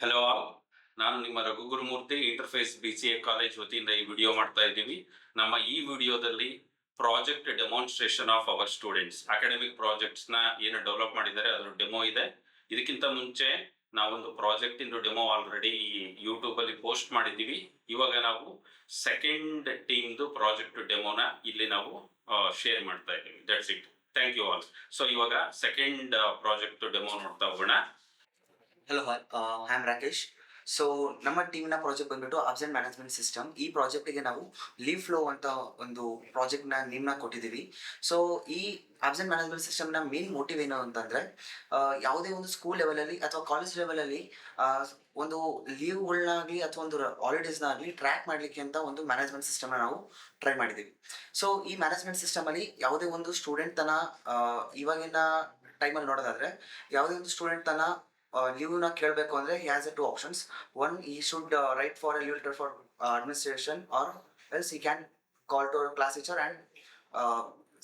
Hello all, ನಾನು ನಿಮ್ಮ ರಘುಗುರುಮೂರ್ತಿ interface BCA college ವತಿಯಿಂದ ಈ ವಿಡಿಯೋ ಮಾಡ್ತಾ ಇದ್ದೀವಿ. ನಮ್ಮ ಈ ವಿಡಿಯೋದಲ್ಲಿ project demonstration of our students academic ಪ್ರಾಜೆಕ್ಟ್ಸ್ನ ಏನು ಡೆವಲಪ್ ಮಾಡಿದ್ದಾರೆ ಅದ್ರ ಡೆಮೋ ಇದೆ. ಇದಕ್ಕಿಂತ ಮುಂಚೆ ನಾವೊಂದು ಪ್ರಾಜೆಕ್ಟ್ ಇಂದು ಡೆಮೋ ಆಲ್ರೆಡಿ ಯೂಟ್ಯೂಬಲ್ಲಿ ಪೋಸ್ಟ್ ಮಾಡಿದ್ದೀವಿ. ಇವಾಗ ನಾವು ಸೆಕೆಂಡ್ ಟೀಮ್ದು ಪ್ರಾಜೆಕ್ಟ್ ಡೆಮೋನ ಇಲ್ಲಿ ನಾವು ಶೇರ್ ಮಾಡ್ತಾ ಇದ್ದೀವಿ. That's it. Thank you all. So ಇವಾಗ ಸೆಕೆಂಡ್ ಪ್ರಾಜೆಕ್ಟ್ ಡೆಮೋ ನೋಡ್ತಾ ಹೋಗೋಣ. Hello I am Rakesh. So ನಮ್ಮ ಟೀಮ್ನ ಪ್ರಾಜೆಕ್ಟ್ ಬಂದ್ಬಿಟ್ಟು ಅಬ್ಸೆಂಟ್ ಮ್ಯಾನೇಜ್ಮೆಂಟ್ ಸಿಸ್ಟಮ್. ಈ ಪ್ರಾಜೆಕ್ಟಿಗೆ ನಾವು ಲೀವ್ ಫ್ಲೋ ಅಂತ ಒಂದು ಪ್ರಾಜೆಕ್ಟ್ನ ನೇಮ್ನ ಕೊಟ್ಟಿದ್ದೀವಿ. ಸೊ ಈ ಅಬ್ಸೆಂಟ್ ಮ್ಯಾನೇಜ್ಮೆಂಟ್ ಸಿಸ್ಟಮ್ನ ಮೇನ್ ಮೋಟಿವ್ ಏನು ಅಂತಂದರೆ, ಯಾವುದೇ ಒಂದು ಸ್ಕೂಲ್ ಲೆವೆಲಲ್ಲಿ ಅಥವಾ ಕಾಲೇಜ್ ಲೆವೆಲಲ್ಲಿ ಒಂದು ಲೀವ್ಗಳನ್ನಾಗಲಿ ಅಥವಾ ಒಂದು ಹಾಲಿಡೇಸ್ನಾಗಲಿ ಟ್ರ್ಯಾಕ್ ಮಾಡಲಿಕ್ಕೆ ಅಂತ ಒಂದು ಮ್ಯಾನೇಜ್ಮೆಂಟ್ ಸಿಸ್ಟಮ್ನ ನಾವು ಟ್ರೈ ಮಾಡಿದ್ದೀವಿ. ಸೊ ಈ ಮ್ಯಾನೇಜ್ಮೆಂಟ್ ಸಿಸ್ಟಮಲ್ಲಿ ಯಾವುದೇ ಒಂದು ಸ್ಟೂಡೆಂಟ್ ತನ್ನ ಇವಾಗಿನ ಟೈಮಲ್ಲಿ ನೋಡೋದಾದರೆ, ಯಾವುದೇ ಒಂದು ಸ್ಟೂಡೆಂಟ್ ತನ್ನ ಲೀವ್ನ ಕೇಳಬೇಕು ಅಂದರೆ he has two options. One, he should write for a leave letter for administration, or else he can call to our class teacher and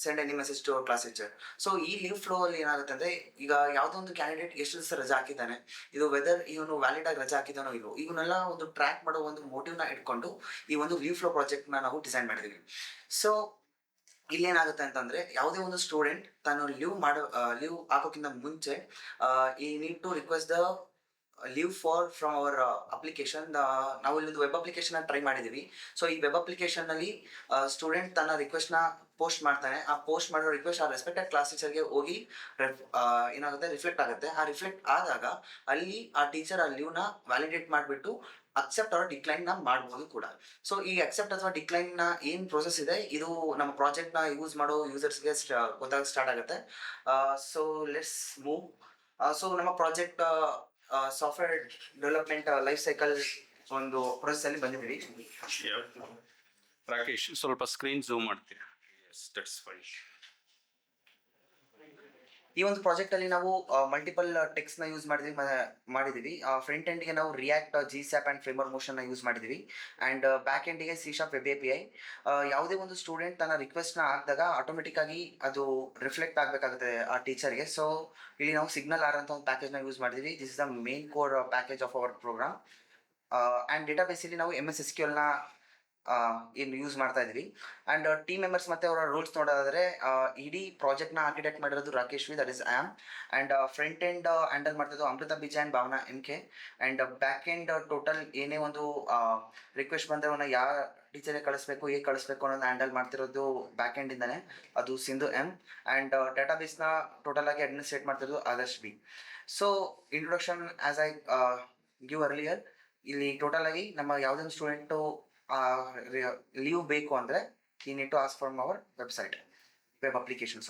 send any message to our class teacher. So ಈ leave flow ಅಲ್ಲಿ ಏನಾಗುತ್ತೆ ಅಂದರೆ, ಈಗ ಯಾವುದೋ ಒಂದು candidate ಎಷ್ಟು ದಿವಸ ರಜಾ ಹಾಕಿದ್ದಾನೆ, ಇದು ವೆದರ್ ಇವನು ವ್ಯಾಲಿಡ್ ಆಗಿ ರಜಾ ಹಾಕಿದಾನೋ ಇಲ್ಲೋ, ಇವನ್ನೆಲ್ಲ ಒಂದು ಟ್ರ್ಯಾಕ್ ಮಾಡೋ ಒಂದು ಮೋಟಿವ್ನ ಇಟ್ಕೊಂಡು ಈ ಒಂದು ಲೀವ್ ಫ್ಲೋ ಪ್ರಾಜೆಕ್ಟ್ನ ನಾವು ಡಿಸೈನ್ ಮಾಡಿದ್ದೀವಿ. ಸೊ ಇಲ್ಲೇನಾಗುತ್ತೆ ಅಂತಂದರೆ, ಯಾವುದೇ ಒಂದು ಸ್ಟೂಡೆಂಟ್ ತಾನು ಲೀವ್ ಹಾಕೋಕ್ಕಿಂತ ಮುಂಚೆ ಈ need to request the leave from our application. ನಾವು ಇಲ್ಲೊಂದು ವೆಬ್ ಅಪ್ಲಿಕೇಶನ್ ಟ್ರೈ ಮಾಡಿದ್ದೀವಿ. ಸೊ ಈ ವೆಬ್ ಅಪ್ಲಿಕೇಶನ್ನಲ್ಲಿ ಸ್ಟೂಡೆಂಟ್ ತನ್ನ ರಿಕ್ವೆಸ್ಟ್ನ ಪೋಸ್ಟ್ ಮಾಡ್ತಾನೆ. ಆ ಪೋಸ್ಟ್ ಮಾಡೋ ರಿಕ್ವೆಸ್ಟ್ ಆ ರೆಸ್ಪೆಕ್ಟೆಡ್ ಕ್ಲಾಸ್ ಟೀಚರ್ಗೆ ಹೋಗಿ ಏನಾಗುತ್ತೆ, ರಿಫ್ಲೆಕ್ಟ್ ಆಗುತ್ತೆ. ಆ ರಿಫ್ಲೆಕ್ಟ್ ಆದಾಗ ಅಲ್ಲಿ ಆ ಟೀಚರ್ ಆ ಲೀವ್ನ ವ್ಯಾಲಿಡೇಟ್ ಮಾಡಿಬಿಟ್ಟು ಅಕ್ಸೆಪ್ಟ್ ಅಥವಾ ಡಿಕ್ಲೈನ್ನ ಮಾಡ್ಬೋದು ಕೂಡ. ಸೊ ಈ ಅಕ್ಸೆಪ್ಟ್ ಅಥವಾ ಡಿಕ್ಲೈನ್ನ ಏನು ಪ್ರೋಸೆಸ್ ಇದೆ, ಇದು ನಮ್ಮ ಪ್ರಾಜೆಕ್ಟ್ನ ಯೂಸ್ ಮಾಡೋ ಯೂಸರ್ಸ್ಗೆ ಗೊತ್ತಾಗ ಸ್ಟಾರ್ಟ್ ಆಗುತ್ತೆ. So let's move. ಸೊ ನಮ್ಮ project software development life cycle ಒಂದು ಪ್ರೋಸೆಸ್ಸಲ್ಲಿ ಬಂದಿದ್ದೀವಿ. ರಾಕೇಶ್, ಸ್ವಲ್ಪ ಸ್ಕ್ರೀನ್ ಝೂಮ್ ಮಾಡ್ತೀರಾ? Yes, that's fine. ಈ ಒಂದು ಪ್ರಾಜೆಕ್ಟಲ್ಲಿ ನಾವು ಮಲ್ಟಿಪಲ್ ಟೆಕ್ಸ್ಟ್ನ ಯೂಸ್ ಮಾಡಿದ್ದೀವಿ. ಫ್ರಂಟ್ ಎಂಡ್ಗೆ ನಾವು ರಿಯಾಕ್ಟ್, GSAP ಆ್ಯಂಡ್ ಫ್ರೇಮ್ವರ್ಕ್ ಮೋಷನ್ನ ಯೂಸ್ ಮಾಡಿದ್ದೀವಿ. ಆ್ಯಂಡ್ ಬ್ಯಾಕ್ ಎಂಡಿಗೆ C# ವೆಬ್ API. ಯಾವುದೇ ಒಂದು ಸ್ಟೂಡೆಂಟ್ ತನ್ನ ರಿಕ್ವೆಸ್ಟ್ನ ಹಾಕಿದಾಗ ಆಟೋಮೆಟಿಕ್ಕಾಗಿ ಅದು ರಿಫ್ಲೆಕ್ಟ್ ಆಗಬೇಕಾಗುತ್ತೆ ಆ ಟೀಚರ್ಗೆ. ಸೊ ಇಲ್ಲಿ ನಾವು ಸಿಗ್ನಲ್ ಆರ್ ಅಂತ ಒಂದು ಪ್ಯಾಕೇಜ್ನ ಯೂಸ್ ಮಾಡಿದ್ದೀವಿ. This is the main core package of our program. And ಡೇಟಾಬೇಸಲ್ಲಿ ನಾವು MS SQLನ ಏನು ಯೂಸ್ ಮಾಡ್ತಾ ಇದ್ವಿ. ಆ್ಯಂಡ್ ಟೀಮ್ ಮೆಂಬರ್ಸ್ ಮತ್ತು ಅವರ ರೋಲ್ಸ್ ನೋಡೋದಾದರೆ, ಇಡೀ ಪ್ರಾಜೆಕ್ಟ್ನ ಆರ್ಕಿಟೆಕ್ಟ್ ಮಾಡಿರೋದು Rakesh V, that is I am. And front end handle ಮಾಡ್ತಿದ್ದು ಅಮೃತ ಬಿಜಾ and Bhavana MK. And back end total ಏನೇ ಒಂದು ರಿಕ್ವೆಸ್ಟ್ ಬಂದರೆ ಅವನ್ನ ಯಾವ ಟೀಚರ್ಗೆ ಕಳಿಸ್ಬೇಕು, ಹೇಗೆ ಕಳಿಸ್ಬೇಕು ಅನ್ನೋದನ್ನ ಹ್ಯಾಂಡಲ್ ಮಾಡ್ತಿರೋದು ಬ್ಯಾಕ್ ಎಂಡಿಂದನೇ, ಅದು ಸಿಂಧು M. ಆ್ಯಂಡ್ ಡೇಟಾಬೇಸ್ನ ಟೋಟಲ್ ಆಗಿ ಅಡ್ಮಿನಿಸ್ಟ್ರೇಟ್ ಮಾಡ್ತಿರೋದು Adarsh B. So introduction as I give earlier, ಇಲ್ಲಿ ಟೋಟಲ್ ಆಗಿ ನಮ್ಮ ಯಾವುದೇ ಒಂದು ಸ್ಟೂಡೆಂಟು ಲೀವ್ ಬೇಕು ಅಂದರೆ ಈ need to ask from our web application.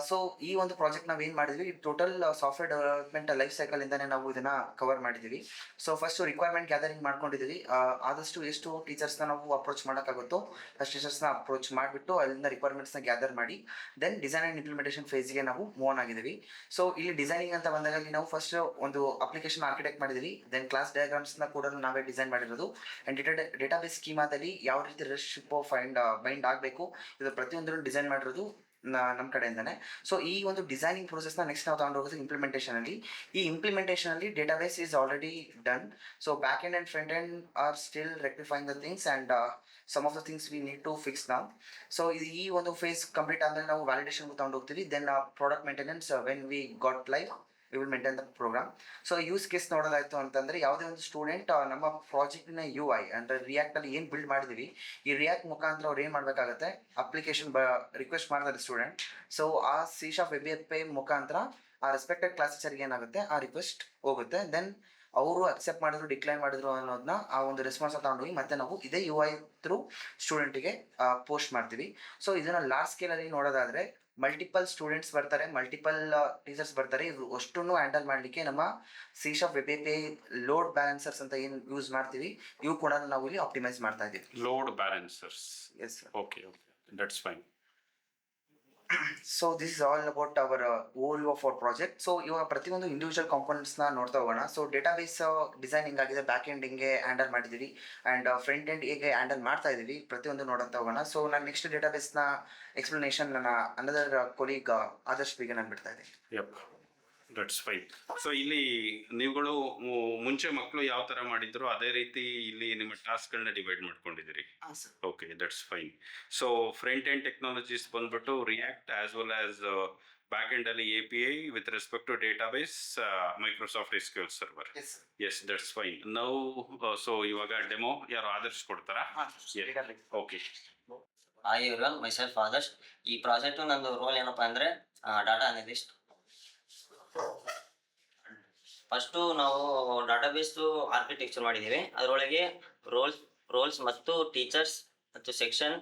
So ಈ ಒಂದು ಪ್ರಾಜೆಕ್ಟ್ ನಾವು ಏನು ಮಾಡಿದ್ವಿ, total software development life cycle ಇಂದಾನೆ ನಾವು ಇದನ್ನು ಕವರ್ ಮಾಡಿದ್ದೀವಿ. ಸೊ ಫಸ್ಟು ರಿಕ್ವೈರ್ಮೆಂಟ್ ಗ್ಯಾದರಿಂಗ್ ಮಾಡ್ಕೊಂಡಿದ್ದೀವಿ. ಆದಷ್ಟು ಎಷ್ಟು ಟೀಚರ್ಸ್ನ ನಾವು ಅಪ್ರೋಚ್ ಮಾಡೋಕ್ಕಾಗುತ್ತೋ ಅಷ್ಟು ಟೀಚರ್ಸ್ನ ಅಪ್ರೋಚ್ ಮಾಡಿಬಿಟ್ಟು ಅಲ್ಲಿಂದ ರಿಕ್ವೈರ್ಮೆಂಟ್ಸ್ನ ಗ್ಯಾದರ್ ಮಾಡಿ ದೆನ್ ಡಿಸೈನ್ ಆ್ಯಂಡ್ ಇಂಪ್ಲಿಮೆಂಟೇಷನ್ ಫೇಸ್ಗೆ ನಾವು ಮೂವ್ ಆನ್ ಆಗಿದ್ದೀವಿ. ಸೊ ಇಲ್ಲಿ ಡಿಸೈನಿಂಗ್ ಅಂತ ಬಂದಾಗ ನಾವು ಫಸ್ಟ್ ಒಂದು ಅಪ್ಲಿಕೇಶನ್ ಆರ್ಕಿಟೆಕ್ಟ್ ಮಾಡಿದ್ದೀವಿ. ದೆನ್ ಕ್ಲಾಸ್ ಡಯಾಗ್ರಾಮ್ಸ್ನ ಕೂಡ ನಾವೇ ಡಿಸೈನ್ ಮಾಡಿರೋದು. ಆ್ಯಂಡ್ ಡೇಟಾಬೇಸ್ ಸ್ಕೀಮಾದಲ್ಲಿ ಯಾವ ರೀತಿ ರೆಸ್ಟ್ ಬೈಂಡ್ ಆಗಬೇಕು, ಇದು ಪ್ರತಿಯೊಂದನ್ನು ಡಿಸೈನ್ ಮಾಡಿರೋದು ನಮ್ಮ ಕಡೆಯಿಂದಾನೆ. ಸೊ ಈ ಒಂದು ಡಿಸೈನಿಂಗ್ ಪ್ರೊಸೆಸ್ನ ನೆಕ್ಸ್ಟ್ ನಾವು ತಗೊಂಡು ಹೋಗೋದು ಇಂಪ್ಲಿಮೆಂಟೇಷನಲ್ಲಿ. ಈ ಇಂಪ್ಲಿಮೆಂಟೇಷನಲ್ಲಿ database is already done. So back end and front end are still rectifying the things and some of the things we need to fix ನಾವು. ಸೊ ಈ ಒಂದು ಫೇಸ್ ಕಂಪ್ಲೀಟ್ ಆದಮೇಲೆ ನಾವು ವ್ಯಾಲಿಡೇಷನ್ಗೆ ತಗೊಂಡು ಹೋಗ್ತೀವಿ. Then product maintenance, when we got live we will maintain the program. So use case ನೋಡೋದಾಯಿತು ಅಂತಂದರೆ, ಯಾವುದೇ ಒಂದು ಸ್ಟೂಡೆಂಟ್ ನಮ್ಮ ಪ್ರಾಜೆಕ್ಟಿನ UI ಅಂದರೆ ರಿಯಾಕ್ಟಲ್ಲಿ ಏನು ಬಿಲ್ಡ್ ಮಾಡಿದ್ದೀವಿ, ಈ ರಿಯಾಕ್ಟ್ ಮುಖಾಂತರ ಅವ್ರು ಏನು ಮಾಡಬೇಕಾಗತ್ತೆ, ಅಪ್ಲಿಕೇಶನ್ ರಿಕ್ವೆಸ್ಟ್ ಮಾಡ್ತಾರೆ ಸ್ಟೂಡೆಂಟ್. ಸೊ ಆ C# ವೆಬ್ API ಮುಖಾಂತರ ಆ ರೆಸ್ಪೆಕ್ಟೆಡ್ ಕ್ಲಾಸ್ ಟೀಚರ್ಗೆ ಏನಾಗುತ್ತೆ, ಆ ರಿಕ್ವೆಸ್ಟ್ ಹೋಗುತ್ತೆ. ದೆನ್ ಅವರು ಅಕ್ಸೆಪ್ಟ್ ಮಾಡಿದ್ರು, ಡಿಕ್ಲೈನ್ ಮಾಡಿದ್ರು ಅನ್ನೋದನ್ನ ಆ ಒಂದು ರೆಸ್ಪಾನ್ಸ್ ತಗೊಂಡೋಗಿ ಮತ್ತೆ ನಾವು ಇದೇ UI ಥ್ರೂ ಸ್ಟೂಡೆಂಟಿಗೆ ಪೋಸ್ಟ್ ಮಾಡ್ತೀವಿ. ಸೊ ಇದನ್ನು ಲಾರ್ಜ್ ಸ್ಕೇಲಲ್ಲಿ ನೋಡೋದಾದರೆ, ಮಲ್ಟಿಪಲ್ ಸ್ಟೂಡೆಂಟ್ಸ್ ಬರ್ತಾರೆ, ಮಲ್ಟಿಪಲ್ ಟೀಚರ್ಸ್ ಬರ್ತಾರೆ. ಇದು ಅಷ್ಟನ್ನು ಹ್ಯಾಂಡಲ್ ಮಾಡಲಿಕ್ಕೆ ನಮ್ಮ C# ವೆಬ್ API ಲೋಡ್ ಬ್ಯಾಲೆನ್ಸರ್ಸ್ ಅಂತ ಏನು ಯೂಸ್ ಮಾಡ್ತೀವಿ, ಇವು ಕೂಡ ನಾವು ಇಲ್ಲಿ ಆಪ್ಟಿಮೈಸ್ ಮಾಡ್ತಾ ಇದ್ದೀವಿ. Load balancers. Yes sir. Okay, that's fine. So this is all about our whole of our project. So ಇವಾಗ ಪ್ರತಿಯೊಂದು ಇಂಡಿವಿಜುವಲ್ ಕಾಂಪೋನೆಂಟ್ಸ್ನ ನೋಡ್ತಾ ಹೋಗೋಣ. ಸೊ ಡೇಟಾಬೇಸ್ ಡಿಸೈನಿಂಗ್ ಆಗಿದೆ, ಬ್ಯಾಕ್ ಎಂಡ್ ಹಿಂಗೆ ಹ್ಯಾಂಡಲ್ ಮಾಡಿದ್ದೀವಿ, ಆ್ಯಂಡ್ ಫ್ರಂಟ್ ಎಂಡ್ ಹೇಗೆ ಹ್ಯಾಂಡಲ್ ಮಾಡ್ತಾ ಇದ್ದೀವಿ, ಪ್ರತಿಯೊಂದು ನೋಡ್ತಾ ಹೋಗೋಣ. ಸೊ ನಾನು ನೆಕ್ಸ್ಟ್ ಡೇಟಾಬೇಸ್ನ ಎಕ್ಸ್ಪ್ಲನೇಷನ್ ನನ್ನ ಅನದರ್ ಕೊಲೀಗ್ ಆದರ್ಶ್ ಬಿಗೆ ನಾನು ಬಿಡ್ತಾ ಇದ್ದೀನಿ. That's fine. ಸೊ ಇಲ್ಲಿ ನೀವುಗಳು ಮುಂಚೆ ಮಕ್ಕಳು ಯಾವ ತರ ಮಾಡಿದ್ರು ಅದೇ ರೀತಿ ಇಲ್ಲಿ ನಿಮ್ಮ ಟಾಸ್ಕ್ಗಳನ್ನ ಡಿವೈಡ್ ಮಾಡ್ಕೊಂಡಿದ್ದೀರಿ. ಹಾಂ sir. Okay, that's fine. So front end technologies ಬಂದ್ಬಿಟ್ಟು React as well as back end ಅಲ್ಲಿ API with respect to database Microsoft SQL server. Yes sir. Yes, that's fine. ನಾವು ಸೊ ಇವಾಗ ಡೆಮೋ ಯಾರು ಆದರ್ಶ್ ಕೊಡ್ತಾರಾ? ಹಾಂ Yes. Database. Okay. Hi everyone, myself Adarsh. ಈ project ನಂದು role ಏನಪ್ಪಾ ಅಂದ್ರೆ ಡಾಟಾ ಅನಲಿಸ್ಟ್. ಫಸ್ಟು ನಾವು ಡಾಟಾಬೇಸ್ ಆರ್ಕಿಟೆಕ್ಚರ್ ಮಾಡಿದ್ದೀವಿ. ಅದರೊಳಗೆ ರೋಲ್ಸ್ ಮತ್ತು ಟೀಚರ್ಸ್ ಮತ್ತು ಸೆಕ್ಷನ್,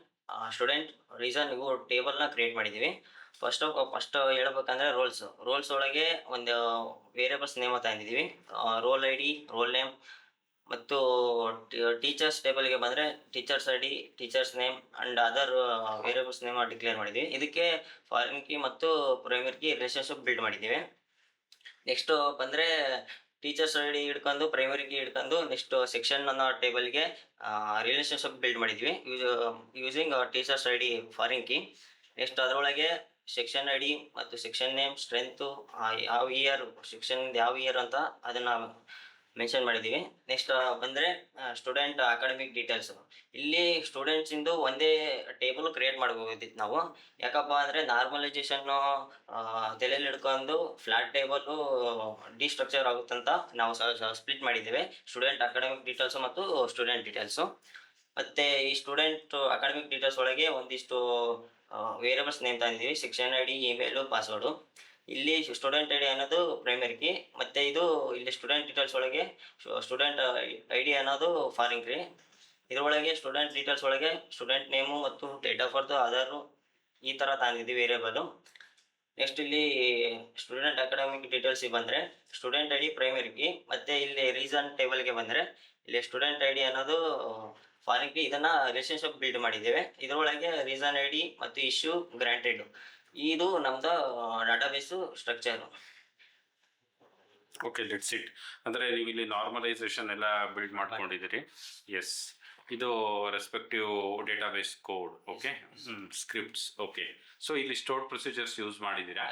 ಸ್ಟೂಡೆಂಟ್, ರೀಸನ್ ಇವು ಟೇಬಲ್ನ ಕ್ರಿಯೇಟ್ ಮಾಡಿದ್ದೀವಿ. ಫಸ್ಟ್ ಹೇಳ್ಬೇಕಂದ್ರೆ ರೋಲ್ಸ್ ಒಳಗೆ ಒಂದು ವೇರಿಯಬಲ್ಸ್ ನೇಮ್ ತಂದಿದ್ದೀವಿ. Role ID, role name. ಮತ್ತು ಟೀಚರ್ಸ್ ಟೇಬಲ್ಗೆ ಬಂದರೆ teachers ID, teachers name and other variables name declare ಮಾಡಿದ್ದೀವಿ. ಇದಕ್ಕೆ ಫಾರಿನ್ ಕೀ ಮತ್ತು ಪ್ರೈಮರಿ ಕೀ ರಿಲೇಷನ್ಶಿಪ್ ಬಿಲ್ಡ್ ಮಾಡಿದ್ದೀವಿ. ನೆಕ್ಸ್ಟು ಬಂದರೆ ಟೀಚರ್ಸ್ ID ಹಿಡ್ಕೊಂಡು ಪ್ರೈಮರಿ ಕೀ ಹಿಡ್ಕೊಂಡು ನೆಕ್ಸ್ಟ್ ಸೆಕ್ಷನ್ ಅನ್ನೋ ಟೇಬಲ್ಗೆ ರಿಲೇಷನ್ಶಿಪ್ ಬಿಲ್ಡ್ ಮಾಡಿದ್ವಿ using teachers ID foreign key. Next ಅದರೊಳಗೆ ಸೆಕ್ಷನ್ ID ಮತ್ತು ಸೆಕ್ಷನ್ ನೇಮ್, ಸ್ಟ್ರೆಂತು, ಯಾವ ಇಯರ್ ಸೆಕ್ಷನ್ ಯಾವ ಇಯರ್ ಅಂತ ಅದನ್ನು ಮೆನ್ಷನ್ ಮಾಡಿದ್ದೀವಿ. ನೆಕ್ಸ್ಟ್ ಬಂದರೆ ಸ್ಟೂಡೆಂಟ್ ಅಕಾಡೆಮಿಕ್ ಡೀಟೇಲ್ಸು. ಇಲ್ಲಿ ಸ್ಟೂಡೆಂಟ್ಸಿಂದು ಒಂದೇ ಟೇಬಲ್ ಕ್ರಿಯೇಟ್ ಮಾಡ್ಬೋದಿತ್ತು ನಾವು. ಯಾಕಪ್ಪ ಅಂದರೆ ನಾರ್ಮಲೈಜೇಷನ್ನು ತಲೆಯಲ್ಲಿ ಹಿಡ್ಕೊಂಡು ಫ್ಲಾಟ್ ಟೇಬಲು ಡಿಸ್ಟ್ರಕ್ಚರ್ ಆಗುತ್ತಂತ ನಾವು ಸ್ಪ್ಲಿಟ್ ಮಾಡಿದ್ದೇವೆ, ಸ್ಟೂಡೆಂಟ್ ಅಕಾಡೆಮಿಕ್ ಡೀಟೇಲ್ಸು ಮತ್ತು ಸ್ಟೂಡೆಂಟ್ ಡೀಟೇಲ್ಸು. ಮತ್ತು ಈ ಸ್ಟೂಡೆಂಟ್ ಅಕಾಡೆಮಿಕ್ ಡೀಟೇಲ್ಸ್ ಒಳಗೆ ಒಂದಿಷ್ಟು ವೇರಿಯಬಲ್ಸ್ ನೇಮ್ ತಂದಿದ್ದೀವಿ, ಸೆಕ್ಷನ್ ID, ಇಮೇಲು, ಪಾಸ್ವರ್ಡು. ಇಲ್ಲಿ ಸ್ಟೂಡೆಂಟ್ ID ಅನ್ನೋದು ಪ್ರೈಮರಿ ಕೀ, ಮತ್ತು ಇದು ಇಲ್ಲಿ ಸ್ಟೂಡೆಂಟ್ ಡೀಟೇಲ್ಸ್ ಒಳಗೆ ಸ್ಟೂಡೆಂಟ್ ID ಅನ್ನೋದು ಫಾರಿನ್ ಕೀ. ಇದರೊಳಗೆ ಸ್ಟೂಡೆಂಟ್ ಡೀಟೇಲ್ಸ್ ಒಳಗೆ ಸ್ಟೂಡೆಂಟ್ ನೇಮು ಮತ್ತು ಡೇಟ್ ಆಫ್ ಬರ್ತ್, ಆಧಾರು ಈ ಥರ ತಂದಿದ್ದೀವಿ ವೇರಿಯಬಲು. ನೆಕ್ಸ್ಟ್ ಇಲ್ಲಿ ಸ್ಟೂಡೆಂಟ್ ಅಕಾಡೆಮಿಕ್ ಡೀಟೇಲ್ಸಿಗೆ ಬಂದರೆ ಸ್ಟೂಡೆಂಟ್ ID ಪ್ರೈಮರಿ ಕೀ, ಮತ್ತು ಇಲ್ಲಿ ರೀಸನ್ ಟೇಬಲ್ಗೆ ಬಂದರೆ ಇಲ್ಲಿ ಸ್ಟೂಡೆಂಟ್ ID ಅನ್ನೋದು ಫಾರಿನ್ ಕೀ. ಇದನ್ನು ರಿಲೇಷನ್ಶಿಪ್ ಬಿಲ್ಡ್ ಮಾಡಿದ್ದೇವೆ. ಇದರೊಳಗೆ ರೀಸನ್ ID ಮತ್ತು ಇಶ್ಯೂ ಗ್ರಾಂಟೆಡ್. ಇದು ನಮ್ದು ಡಾಟಾಬೇಸು ಸ್ಟ್ರಕ್ಚರು. Okay, let's it. ಅಂದರೆ ನೀವು ಇಲ್ಲಿ ನಾರ್ಮಲೈಸೇಷನ್ ಎಲ್ಲ ಬಿಲ್ಡ್ ಮಾಡ್ಕೊಂಡಿದ್ದೀರಿ. ಎಸ್, ಇದು respective database code. Okay, scripts. Okay, so ಇಲ್ಲಿ ಸ್ಟೋರ್ಡ್ ಪ್ರೊಸೀಜರ್ಸ್ ಯೂಸ್ ಮಾಡಿದ್ದೀರಾ?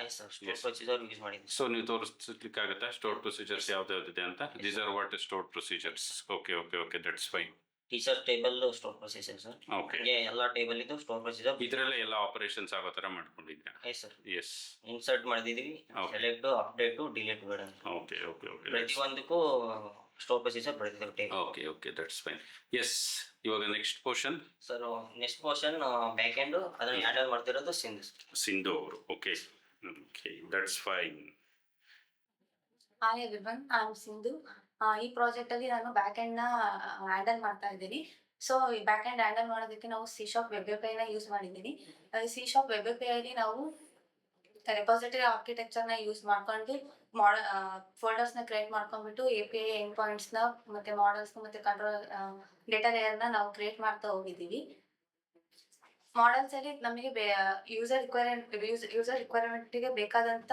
ಪ್ರೊಸೀಜರ್ ಯೂಸ್ ಮಾಡಿದ್ದೀವಿ. ಸೊ ನೀವು ತೋರಿಸ್ಲಿಕ್ಕಾಗತ್ತಾ ಸ್ಟೋರ್ಡ್ ಪ್ರೊಸೀಜರ್ಸ್ ಯಾವ್ದಾವ್ದಿದೆ ಅಂತ? These are what stored procedures. Okay okay okay, that's fine. Teacher table store procedure sir. Okay, ಎಲ್ಲ table ಇದು store procedure. ಇದರಲ್ಲೇ ಎಲ್ಲ operations ಆಗೋ ಥರ ಮಾಡ್ಕೊಂಡಿದ್ದೀರಾ? Yes sir. ಎಸ್, ಇನ್ಸರ್ಟ್ ಮಾಡಿದ್ದೀವಿ, Okay. ಸೆಲೆಕ್ಟ್, ಅಪ್ಡೇಟು, ಡಿಲೀಟ್ ಬೇಡ ಅಂತ. ಓಕೆ ಓಕೆ ಓಕೆ ಪ್ರತಿಯೊಂದಕ್ಕೂ ಸ್ಟೋರ್ ಪ್ರೊಸೀಜರ್ ಬರೆದಿದ್ದೇವೆ table. Okay okay, that's fine. Yes, ಇವಾಗ next portion sir next portion back end ಅದನ್ನು ಹ್ಯಾಂಡಲ್ ಮಾಡ್ತಿರೋದು ಸಿಂಧು ಅವರು. Okay okay, that's fine. Hi everyone, I am Sindhu. ಈ project ಅಲ್ಲಿ ನಾನು ಬ್ಯಾಕ್ ಎಂಡ್ ನ ಹ್ಯಾಂಡಲ್ ಮಾಡ್ತಾ ಇದ್ದೀನಿ. ಸೊ ಈ ಬ್ಯಾಕ್ ಎಂಡ್ ಹ್ಯಾಂಡಲ್ ಮಾಡೋದಕ್ಕೆ ನಾವು C# ವೆಬ್ API ನ ಯೂಸ್ ಮಾಡಿದ್ದೀನಿ. C# ವೆಬ್ API ಅಲ್ಲಿ ನಾವು ರೆಪಾಸಿಟರಿ ಆರ್ಕಿಟೆಕ್ಚರ್ ನ ಯೂಸ್ ಮಾಡ್ಕೊಂಡು ಫೋಲ್ಡರ್ಸ್ ನ ಕ್ರಿಯೇಟ್ ಮಾಡ್ಕೊಂಡ್ಬಿಟ್ಟು API ಎಂಡ್ ಪಾಯಿಂಟ್ಸ್ ನ ಮತ್ತೆ ಮಾಡೆಲ್ಸ್ ಮತ್ತೆ ಕಂಟ್ರೋಲ್ ಡೇಟಾ ಲೇಯರ್ ನ ನಾವು ಕ್ರಿಯೇಟ್ ಮಾಡ್ತಾ ಹೋಗಿದ್ದೀವಿ. ಮಾಡೆಲ್ಸ್ ಅಲ್ಲಿ ನಮಗೆ ಯೂಸರ್ ರಿಕ್ವೈರ್ಮೆಂಟ್ಗೆ ಬೇಕಾದಂತ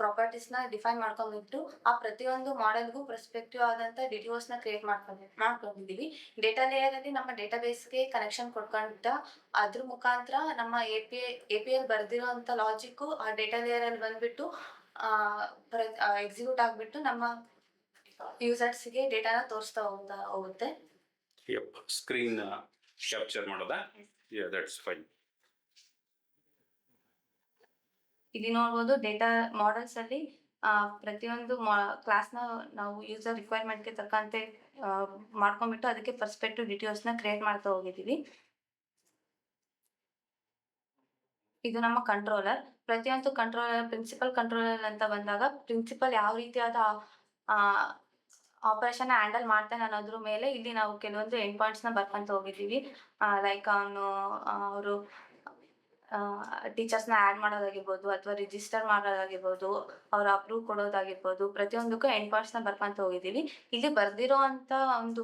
ಪ್ರಾಪರ್ಟೀಸ್ ನ ಡಿಫೈನ್ ಮಾಡ್ಕೊಂಡ್ಬಿಟ್ಟು ಆ ಪ್ರತಿಯೊಂದು ಮಾಡೆಲ್ಗೂ ಪ್ರೆಸ್ಪೆಕ್ಟಿವ್ ಆದಂತ DTOs ನ ಕ್ರಿಯೇಟ್ ಮಾಡ್ಕೊಂಡಿದ್ದೀವಿ. ಡೇಟಾ ಲೇಯರ್ ಅಲ್ಲಿ ನಮ್ಮ ಡೇಟಾಬೇಸ್ಗೆ ಕನೆಕ್ಷನ್ ಕೊಟ್ಕೊಂಡ ಅದ್ರ ಮುಖಾಂತರ ನಮ್ಮ API ಬರ್ದಿರೋಂಥ ಲಾಜಿಕ್ ಆ ಡೇಟಾ ಲೇಯರ್ ಅಲ್ಲಿ ಬಂದ್ಬಿಟ್ಟು ಎಕ್ಸಿಕ್ಯೂಟ್ ಆಗ್ಬಿಟ್ಟು ನಮ್ಮ ಯೂಸರ್ಸ್ಗೆ ಡೇಟಾನ ತೋರಿಸ್ತಾ ಹೋಗುತ್ತೆ. ಸ್ಕ್ರೀನ್ ಕ್ಯಾಪ್ಚರ್ ಮಾಡೋದಾ? Yeah, that's fine. ಇಲ್ಲಿ ನೋಡ್ಬೋದು ಡೇಟಾ ಮಾಡೆಲ್ಸ್ ಅಲ್ಲಿ ಪ್ರತಿಯೊಂದು ಕ್ಲಾಸ್ನ ನಾವು ಯೂಸರ್ ರಿಕ್ವೈರ್ಮೆಂಟ್ಗೆ ತಕ್ಕಂತೆ ಮಾಡ್ಕೊಂಡ್ಬಿಟ್ಟು ಅದಕ್ಕೆ ಪರ್ಸ್ಪೆಕ್ಟಿವ್ DTOs ನ ಕ್ರಿಯೇಟ್ ಮಾಡ್ತಾ ಹೋಗಿದ್ದೀವಿ. ಇದು ನಮ್ಮ ಕಂಟ್ರೋಲರ್. ಪ್ರತಿಯೊಂದು ಪ್ರಿನ್ಸಿಪಲ್ ಕಂಟ್ರೋಲರ್ ಅಂತ ಬಂದಾಗ ಪ್ರಿನ್ಸಿಪಲ್ ಯಾವ ರೀತಿಯಾದ ಆಪರೇಷನ್ ಹ್ಯಾಂಡಲ್ ಮಾಡ್ತಾನೆ ಅನ್ನೋದ್ರ ಮೇಲೆ ಇಲ್ಲಿ ನಾವು ಕೆಲವೊಂದು ಎಂಡ್ ಪಾಯಿಂಟ್ಸ್ ನ ಬರ್ಕೊಂತ ಹೋಗಿದ್ದೀವಿ. ಲೈಕ್ ಅವರು ಟೀಚರ್ಸ್ ನ ಆಡ್ ಮಾಡೋದಾಗಿರ್ಬೋದು ಅಥವಾ ರಿಜಿಸ್ಟರ್ ಮಾಡೋದಾಗಿರ್ಬೋದು, ಅವ್ರ ಅಪ್ರೂವ್ ಕೊಡೋದಾಗಿರ್ಬೋದು, ಪ್ರತಿಯೊಂದಕ್ಕೂ ಎಂಡ್ ಪಾಯಿಂಟ್ಸ್ ನ ಬರ್ಕೊಂತ ಹೋಗಿದ್ದೀವಿ. ಇಲ್ಲಿ ಬರ್ದಿರೋ ಅಂತ ಒಂದು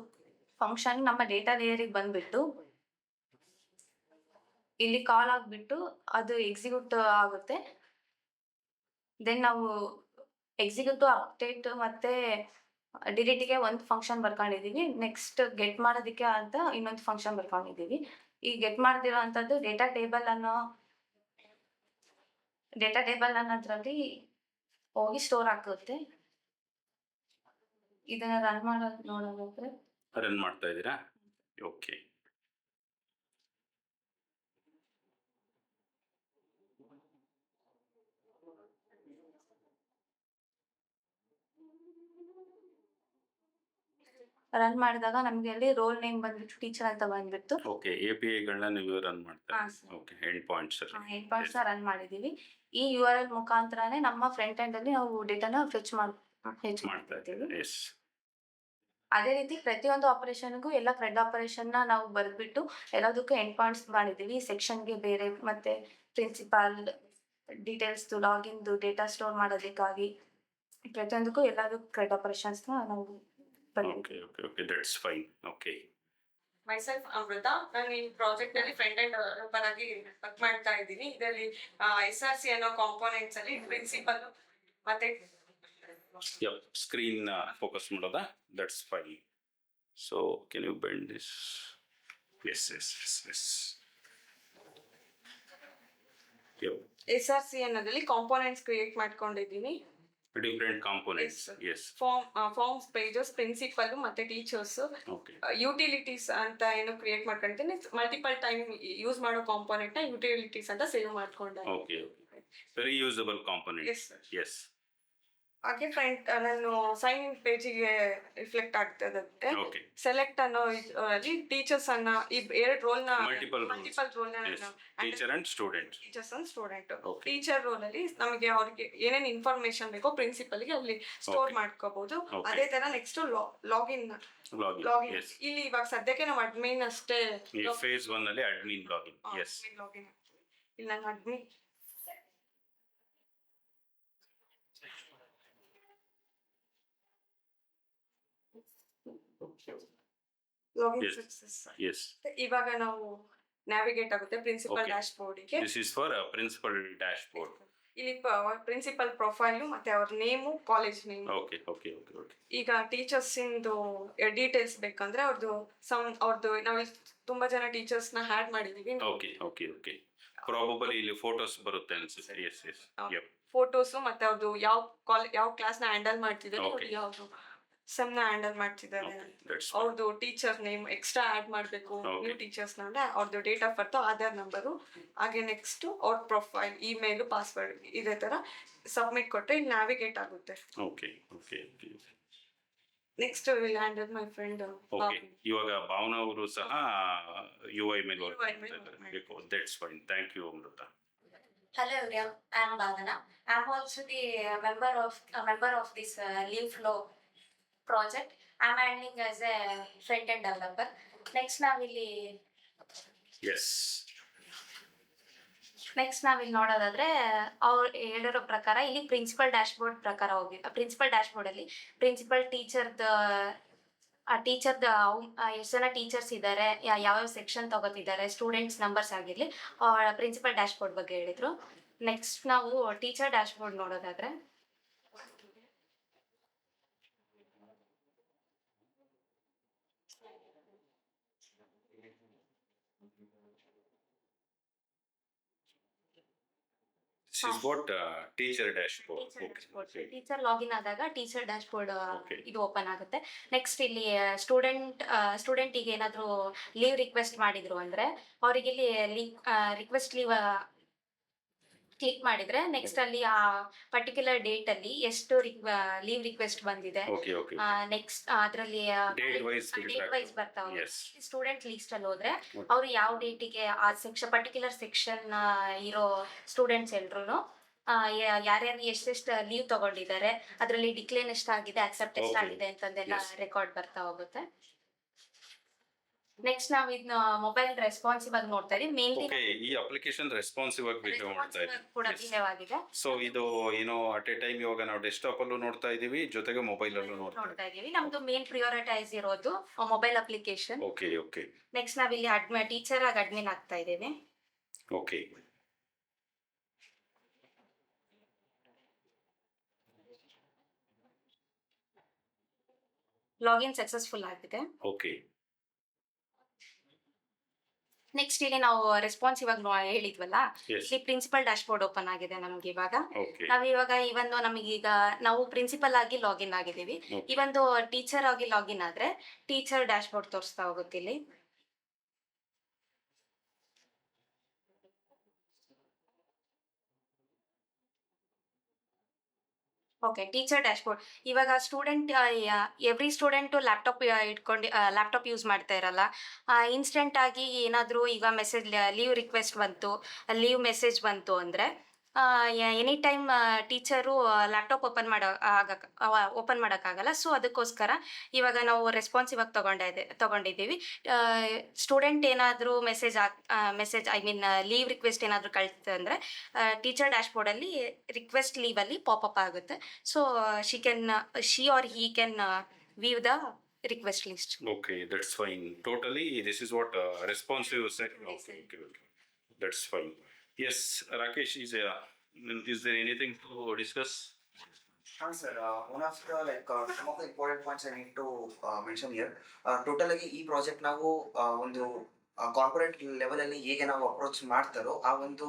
ಫಂಕ್ಷನ್ ನಮ್ಮ ಡೇಟಾ ಲೇಯರಿಗೆ ಬಂದ್ಬಿಟ್ಟು ಇಲ್ಲಿ ಕಾಲ್ ಆಗ್ಬಿಟ್ಟು ಅದು ಎಕ್ಸಿಕ್ಯೂಟ್ ಆಗುತ್ತೆ. ದೆನ್ ನಾವು ಎಕ್ಸಿಕ್ಯೂಟ್, ಅಪ್ಡೇಟ್ ಮತ್ತೆ ಡಿಲೀಟ್ಗೆ ಒಂದು ಫಂಕ್ಷನ್ ಬರ್ಕೊಂಡಿದ್ದೀವಿ. ನೆಕ್ಸ್ಟ್ ಗೆಟ್ ಮಾಡೋದಕ್ಕೆ ಅಂತ ಇನ್ನೊಂದು ಫಂಕ್ಷನ್ ಬರ್ಕೊಂಡಿದ್ದೀವಿ. ಈ ಗೆಟ್ ಮಾಡ್ತಿರೋ ಅಂಥದ್ದು ಡೇಟಾ ಟೇಬಲ್ ಅನ್ನೋದ್ರಲ್ಲಿ ಹೋಗಿ ಸ್ಟೋರ್ ಆಗುತ್ತೆ. ಇದನ್ನ ರನ್ ಮಾಡೋದು ನೋಡೋದಾದ್ರೆ ರನ್ ಮಾಡ್ತಾ ಇದ್ದೀರಾ? ಓಕೆ. ರನ್ ಮಾಡಿದಾಗ ನಮ್ಗೆ ಅಲ್ಲಿ ರೋಲ್ ನೇಮ್ ಬಂದ್ಬಿಟ್ಟು ಟೀಚರ್ ಅಂತ ಬಂದ್ಬಿಟ್ಟು ಓಕೆ, API ನೀವು ರನ್ ಮಾಡ್ತಾ ಹಾ, ಇದ್ದೀರಿ. ಓಕೆ, ಎಂಡ್ ಪಾಯಿಂಟ್ಸ್ ಅಲ್ಲಿ. ಎಂಡ್ ಪಾಯಿಂಟ್ಸ್ ರನ್ ಮಾಡಿದೀವಿ. ಈ URL ಮುಖಾಂತರನೇ ನಮ್ಮ ಫ್ರಂಟ್ ಎಂಡ್ ಅಲ್ಲಿ ನಾವು ಡೇಟಾನ ಫೆಚ್ ಮಾಡ್ತಾ ಇದ್ದೀರಿ. ಎಸ್. ಅದೇ ರೀತಿ ಪ್ರತಿಯೊಂದು ಆಪರೇಷನ್ಗೂ ಎಲ್ಲ ಥ್ರೆಡ್ ಆಪರೇಷನ್ ನಾವು ಬರೆದ್ಬಿಟ್ಟು ಎಲ್ಲದಕ್ಕೂ ಎಂಡ್ ಪಾಯಿಂಟ್ಸ್ ಮಾಡಿದ್ದೀವಿ. ಸೆಕ್ಷನ್ಗೆ ಬೇರೆ ಮತ್ತೆ principal details login data store ಮಾಡೋದಕ್ಕಾಗಿ ಪ್ರತಿಯೊಂದಕ್ಕೂ ಎಲ್ಲದಕ್ಕೂ ಥ್ರೆಡ್ ಆಪರೇಷನ್ಸ್ ನಾವು okay okay okay, that's fine. Okay. Myself Amrita. ನಾನು ಈ ಪ್ರಾಜೆಕ್ಟ್ ಅಲ್ಲಿ ಫ್ರಂಟ್ ಎಂಡ್ ಡೆವಲಪರ್ ಆಗಿ ವರ್ಕ್ ಮಾಡ್ತಾ ಇದ್ದೀನಿ. ಇದರಲ್ಲಿ SRC ಅನ್ನೋ ಕಾಂಪೋನೆಂಟ್ಸ್ ಅಲ್ಲಿ ಪ್ರಿನ್ಸಿಪಲ್ ಮತ್ತೆ ಸ್ಕ್ರೀನ್ ಫೋಕಸ್ ಮಾಡೋದಾ? That's fine. So can you bend this? Yes yes yes yes. SRC ಅನ್ನೋದ್ರಲ್ಲಿ ಕಾಂಪೋನೆಂಟ್ಸ್ ಕ್ರಿಯೇಟ್ ಮಾಡ್ಕೊಂಡಿದ್ದೀನಿ. Different components. Yes. Forms, pages, principal ಮತ್ತೆ ಟೀಚರ್ಸ್, ಓಕೆ ಯುಟಿಲಿಟೀಸ್ ಅಂತ ಏನು ಕ್ರಿಯೇಟ್ ಮಾಡ್ಕೊಂಡಿದ್ದೀನಿ. ಮಲ್ಟಿಪಲ್ ಟೈಮ್ ಯೂಸ್ ಮಾಡೋ ಕಾಂಪೋನೆಂಟ್ ನ ಯುಟಿಲಿಟೀಸ್ ಅಂತ ಸೇವ್ ಮಾಡ್ಕೊಂಡೆ. Okay okay, very usable component. Yes sir. Yes. ಹಾಗೆ ಫ್ರಂಟ್ ನಾನು ಸೈನ್ ಇನ್ ಪೇಜಿಗೆ ರಿಫ್ಲೆಕ್ಟ್ ಆಗ್ತದಂತೆ. ಓಕೆ. ಸೆಲೆಕ್ಟ್ ಅನ್ನೋ ಅಲ್ಲಿ ಟೀಚರ್ಸ್ ಅನ್ನ ಈ ಎರಡು ರೋಲ್ ನ Multiple ರೋಲ್ ನ teacher and student. Teachers and student. Okay. Teacher role ಅಲ್ಲಿ ನಮಗೆ ಅವ್ರಿಗೆ ಏನೇನ್ ಇನ್ಫಾರ್ಮೇಶನ್ ಬೇಕೋ ಪ್ರಿನ್ಸಿಪಲ್ ಗೆ ಅಲ್ಲಿ ಸ್ಟೋರ್ Okay. ಮಾಡ್ಕೋಬಹುದು. Okay. ಅದೇ ತರ ನೆಕ್ಸ್ಟ್ ಲಾಗಿನ್ ಲಾಗಿನ್. ಎಸ್. ಇಲ್ಲಿ ಇವಾಗ ಸದ್ಯಕ್ಕೆ ನಾವು ಅಡ್ಮಿನ್ ಅಷ್ಟೇ. ಈ ಫೇಸ್ 1 ಅಲ್ಲಿ ಅಡ್ಮಿನ್ ಲಾಗಿನ್. ಎಸ್. ಲಾಗಿನ್ ಇಲ್ಲಿ ನಾನು admin login Yes. Success. Yes. ಇವಾಗ ನಾವು ನ್ಯಾವಿಗೇಟ್ ಆಗುತ್ತೆ ಪ್ರಿನ್ಸಿಪಲ್ Okay. ಡ್ಯಾಶ್ ಬೋರ್ಡ್ಗೆ. This is for principal dashboard. ಇಲ್ಲಿ ಪ್ರಿನ್ಸಿಪಲ್ ಪ್ರೊಫೈಲು ಮತ್ತೆ ಅವ್ರ name, college name. Okay okay okay okay. ಈಗ ಟೀಚರ್ಸ್ ಇಂದು ಡೀಟೇಲ್ಸ್ ಬೇಕಂದ್ರೆ ಅವ್ರದ್ದು ನಾವು ತುಂಬಾ ಜನ ಟೀಚರ್ಸ್ ನ ಹ್ಯಾಡ್ ಮಾಡಿದೀವಿ. Okay okay okay. ಪ್ರಾಬಬಲಿ ಇಲ್ಲಿ ಫೋಟೋಸ್ ಬರುತ್ತೆ ಅನ್ಸುತ್ತೆ. S S. ಯಪ್. ಫೋಟೋಸ್ ಮತ್ತೆ ಅವ್ರದ್ದು ಯಾವ ಕ್ಲಾಸ್ ನ ಹ್ಯಾಂಡಲ್ ಮಾಡ್ತಿದ್ದಾರೆ, Okay. ಯಾವ್ದು ಸಮ್ ನ ಹ್ಯಾಂಡಲ್ ಮಾಡ್ತಿದ್ದಾರೆ, Okay, that's fine. ಅವ್ರದ್ದು ಟೀಚರ್ ನೇಮ್ ಎಕ್ಸ್ಟ್ರಾ ಆಡ್ ಮಾಡಬೇಕು. Okay. ನ್ಯೂ ಟೀಚರ್ಸ್ ನ ಅಂದ್ರೆ ಅವ್ರದ್ದು date of birth, Aadhaar number, ಹಾಗೆ ನೆಕ್ಸ್ಟ್ ಅವ್ರ ಪ್ರೊಫೈಲ್, ಇಮೇಲ್, ಪಾಸ್ವರ್ಡ್ ಇದೇ ತರ ಸಬ್ಮಿಟ್ ಕೊಟ್ಟರೆ ಇಲ್ಲಿ ನ್ಯಾವಿಗೇಟ್ ಆಗುತ್ತೆ. Okay okay okay next will handle my friend. Okay. ಇವಾಗ ಭಾವನಾ ಅವರು ಸಹ UI ಮೇಲೆ ವರ್ಕ್ UI ಮೇಲೆ ಮಾಡ್ತಾ work ಇದ್ದಾರೆ. That's fine. Thank you Amrita. Hello everyone, I am Bhavana. I am also the member of this Leave Flow project. I am handling as a front end developer. Next ನಾವಿಲ್ಲಿ ನೋಡೋದಾದ್ರೆ ಅವ್ರು ಹೇಳಿರೋ ಪ್ರಕಾರ ಇಲ್ಲಿ principal dash board ಪ್ರಕಾರ ಹೋಗಿ principal dash board ಅಲ್ಲಿ principal ಟೀಚರ್ದ ಎಷ್ಟು ಜನ ಟೀಚರ್ಸ್ ಇದ್ದಾರೆ, ಯಾವ್ಯಾವ ಸೆಕ್ಷನ್ ತಗೋತಿದ್ದಾರೆ, ಸ್ಟೂಡೆಂಟ್ಸ್ ನಂಬರ್ಸ್ ಆಗಿರ್ಲಿ, ಪ್ರಿನ್ಸಿಪಲ್ ಡ್ಯಾಶ್ ಬೋರ್ಡ್ ಬಗ್ಗೆ ಹೇಳಿದ್ರು. ನೆಕ್ಸ್ಟ್ ನಾವು ಟೀಚರ್ ಡ್ಯಾಶ್ ಬೋರ್ಡ್ ನೋಡೋದಾದ್ರೆ This is what teacher dashboard. Okay. Teacher login ಆದಾಗ ಟೀಚರ್ ಡ್ಯಾಶ್ ಬೋರ್ಡ್ Okay. ಇದು ಓಪನ್ ಆಗುತ್ತೆ. ನೆಕ್ಸ್ಟ್ ಇಲ್ಲಿ ಸ್ಟೂಡೆಂಟಿಗೆ ಏನಾದರೂ ಲೀವ್ ರಿಕ್ವೆಸ್ಟ್ ಮಾಡಿದ್ರು ಅಂದ್ರೆ ಅವರಿಗೆ ಇಲ್ಲಿ ರಿಕ್ವೆಸ್ಟ್ ಲೀವ್ ಕ್ಲಿಕ್ ಮಾಡಿದ್ರೆ ನೆಕ್ಸ್ಟ್ ಅಲ್ಲಿ ಆ ಪರ್ಟಿಕ್ಯುಲರ್ ಡೇಟ್ ಅಲ್ಲಿ ಎಷ್ಟು ಲೀವ್ ರಿಕ್ವೆಸ್ಟ್ ಬಂದಿದೆ, Okay, okay. ನೆಕ್ಸ್ಟ್ ಅದರಲ್ಲಿ Date wise ಡೇಟ್ ವೈಸ್ ಬರ್ತಾವೆ. Yes. ಸ್ಟೂಡೆಂಟ್ ಲಿಸ್ಟ್ ಅಲ್ಲಿ ಹೋದ್ರೆ Okay. ಅವರು ಯಾವ ಡೇಟಿಗೆ ಆ ಪರ್ಟಿಕ್ಯುಲರ್ ಸೆಕ್ಷನ್ ಇರೋ ಸ್ಟೂಡೆಂಟ್ಸ್ ಎಲ್ರು ಯಾರ್ಯಾರು ಎಷ್ಟೆಷ್ಟು ಲೀವ್ ತಗೊಂಡಿದ್ದಾರೆ, ಅದರಲ್ಲಿ ಡಿಕ್ಲೇನ್ ಎಷ್ಟಾಗಿದೆ, ಅಕ್ಸೆಪ್ಟ್ Okay. ಎಷ್ಟಾಗಿದೆ ಅಂತಂದೆಲ್ಲ Yes. ರೆಕಾರ್ಡ್ ಬರ್ತಾ ಹೋಗುತ್ತೆ. ನೆಕ್ಸ್ಟ್ ನಾವ್ ಇದನ್ನ ಮೊಬೈಲ್ ರೆಸ್ಪಾನ್ಸಿವ್ ಆಗಿ ನೋಡ್ತಾ ಇದೀವಿ. ಮೇನ್ಲಿ ಓಕೆ, ಈ ಅಪ್ಲಿಕೇಶನ್ ರೆಸ್ಪಾನ್ಸಿವ್ ಆಗಿ ಬಿಹೇವ್ ಮಾಡ್ತಾ ಇದೆ. ಕೂಡ ಬಿಹೇವ್ ಆಗಿದೆ. ಸೊ ಇದು ಅಟ್ ಎ ಟೈಮ್ ಇವಾಗ ನಾವು ಡೆಸ್ಕ್ಟಾಪ್ ಅಲ್ಲೂ ನೋಡ್ತಾ ಇದೀವಿ, ಜೊತೆಗೆ ಮೊಬೈಲ್ ಅಲ್ಲೂ ನೋಡ್ತಾ ಇದೀವಿ. ನಮ್ದು ಮೇನ್ ಪ್ರಿಯಾರಿಟೈಸ್ ಇರೋದು mobile application. Okay okay next ನಾವಿಲ್ಲಿ ಟೀಚರ್ ಆಗಿ ಅಡ್ಮಿನ್ ಆಗ್ತಾ ಇದ್ದೀವಿ. ಓಕೆ. ಲಾಗಿನ್ ಸಕ್ಸಸ್ಫುಲ್ ಆಗಿದೆ. ಓಕೆ. ನೆಕ್ಸ್ಟ್ ಇಲ್ಲಿ ನಾವು ರೆಸ್ಪಾನ್ಸ್ ಇವಾಗ ಹೇಳಿದ್ವಲ್ಲ, Yes. ಇಲ್ಲಿ ಪ್ರಿನ್ಸಿಪಲ್ ಡ್ಯಾಶ್ ಬೋರ್ಡ್ ಓಪನ್ ಆಗಿದೆ ನಮ್ಗೆ ಇವಾಗ. Okay. ನಾವ್ ಇವಾಗ ಈ ಒಂದು ನಮಗೀಗ ನಾವು ಪ್ರಿನ್ಸಿಪಲ್ ಆಗಿ ಲಾಗಿನ್ ಆಗಿದ್ದೀವಿ. Okay. ಈ ಒಂದು ಟೀಚರ್ ಆಗಿ ಲಾಗಿನ್ ಆದ್ರೆ ಟೀಚರ್ ಡ್ಯಾಶ್ ಬೋರ್ಡ್ ತೋರಿಸ್ತಾ ಹೋಗುತ್ತೆ ಇಲ್ಲಿ. Okay, teacher dashboard. ಇವಾಗ ಸ್ಟೂಡೆಂಟ್ ಎವ್ರಿ ಸ್ಟೂಡೆಂಟು ಲ್ಯಾಪ್ಟಾಪ್ ಇಟ್ಕೊಂಡು ಲ್ಯಾಪ್ಟಾಪ್ ಯೂಸ್ ಮಾಡ್ತಾ ಇರಲ್ಲ. ಇನ್ಸ್ಟೆಂಟ್ ಆಗಿ ಏನಾದರೂ ಈಗ ಮೆಸೇಜ್ ಲೀವ್ ರಿಕ್ವೆಸ್ಟ್ ಬಂತು, ಲೀವ್ ಮೆಸೇಜ್ ಬಂತು ಅಂದರೆ any time teacher laptop open ಮಾಡೋಕ್ಕಾಗಲ್ಲ. ಸೊ ಅದಕ್ಕೋಸ್ಕರ ಇವಾಗ ನಾವು ರೆಸ್ಪಾನ್ಸ್ ಇವಾಗ ತಗೊಂಡಿದ್ದೀವಿ. ಸ್ಟೂಡೆಂಟ್ ಏನಾದರೂ message I mean leave request ಏನಾದರೂ ಕಳಿಸ್ತಂದರೆ ಟೀಚರ್ ಡ್ಯಾಶ್ ಬೋರ್ಡಲ್ಲಿ ರಿಕ್ವೆಸ್ಟ್ ಲೀವಲ್ಲಿ ಪಾಪಪ್ ಆಗುತ್ತೆ. So she or he can view the request list. Okay, that's fine. Totally, this is what responsive said. Okay, okay, okay. That's fine. Yes, Rakesh, is there anything to discuss? Sir. One of the some of the important points I need to mention here. Total ಆಗಿ ಈ project ನಾವು ಒಂದು corporate level ಅಲ್ಲಿ ಹೇಗೆ ನಾವು approach ಮಾಡ್ತಾರೋ ಆ ಒಂದು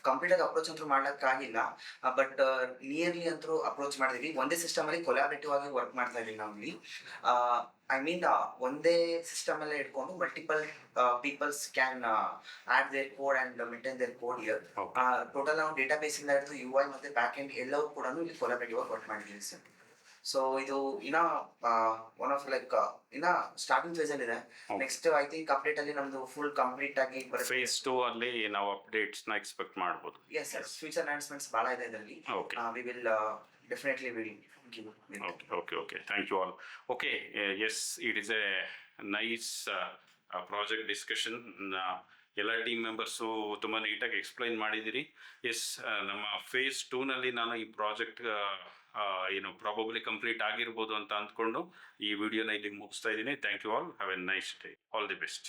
ಕಂಪ್ಲೀಟ್ ಆಗಿ ಅಪ್ರೋಚ್ ಅಂತೂ ಮಾಡ್ಲಿಕ್ಕಾಗಿಲ್ಲ, ಬಟ್ ನಿಯರ್ಲಿ ಅಂತೂ ಅಪ್ರೋಚ್ ಮಾಡಿದ್ವಿ. ಒಂದೇ ಸಿಸ್ಟಮ್ ಅಲ್ಲಿ ಕೊಲಾಬರೇಟಿವ್ ಆಗಿ ವರ್ಕ್ ಮಾಡ್ತಾ ಇದೀವಿ ನಾವು ಇಲ್ಲಿ. ಐ ಮೀನ್ ಒಂದೇ ಸಿಸ್ಟಮ್ ಅಲ್ಲೇ ಇಟ್ಕೊಂಡು multiple peoples can add their code and maintain their code year. Total ನಾವು ಡೇಟಾ ಬೇಸ್ ಇಂದ ಹಿಡಿದು UI ಮತ್ತೆ ಬ್ಯಾಕ್ ಎಂಡ್ ಎಲ್ಲವೂ ಕೂಡ ಇಲ್ಲಿ ಕೊಲಾಬರೇಟಿವ್ ಆಗಿ ವರ್ಕ್ ಮಾಡಿದ್ದೀವಿ ಸರ್. ಸೊ ಇದು ಇನ್ನ ಒನ್ ಆಫ್ ಇನ್ನ ಸ್ಟಾರ್ಟಿಂಗ್ ಫೇಸ್ ಅಲ್ಲಿ ಇದೆ. ನೆಕ್ಸ್ಟ್ ಐ ಥಿಂಕ್ ಅಪ್ಡೇಟ್ ಅಲ್ಲಿ ನಮ್ದು ಫುಲ್ ಕಂಪ್ಲೀಟ್ ಆಗಿ Phase 2 ಅಲ್ಲಿ ನಾವು ಅಪ್ಡೇಟ್ಸ್ ನ ಎಕ್ಸ್ಪೆಕ್ಟ್ ಮಾಡಬಹುದು. ಎಸ್ ಸರ್, ಫ್ಯೂಚರ್ ಅನೌನ್ಸ್ಮೆಂಟ್ಸ್ ಬಹಳ ಇದೆ ಇದರಲ್ಲಿ. Okay. We will definitely will give. Okay. Thank you all. Okay, yes, it is a nice project discussion. ಎಲ್ಲ ಟೀಮ್ ಮೆಂಬರ್ಸು ತುಂಬ ನೀಟಾಗಿ ಎಕ್ಸ್ಪ್ಲೈನ್ ಮಾಡಿದ್ದೀರಿ. ಎಸ್, ನಮ್ಮ ಫೇಸ್ 2 ನಲ್ಲಿ ನಾನು ಈ ಪ್ರಾಜೆಕ್ಟ್ ಏನು ಪ್ರಾಬಬ್ಲಿ ಕಂಪ್ಲೀಟ್ ಆಗಿರ್ಬೋದು ಅಂತ ಅಂದ್ಕೊಂಡು ಈ ವಿಡಿಯೋನ ಇಲ್ಲಿ ಮುಗಿಸ್ತಾ ಇದ್ದೀನಿ. Thank you all. Have a nice day. All the best.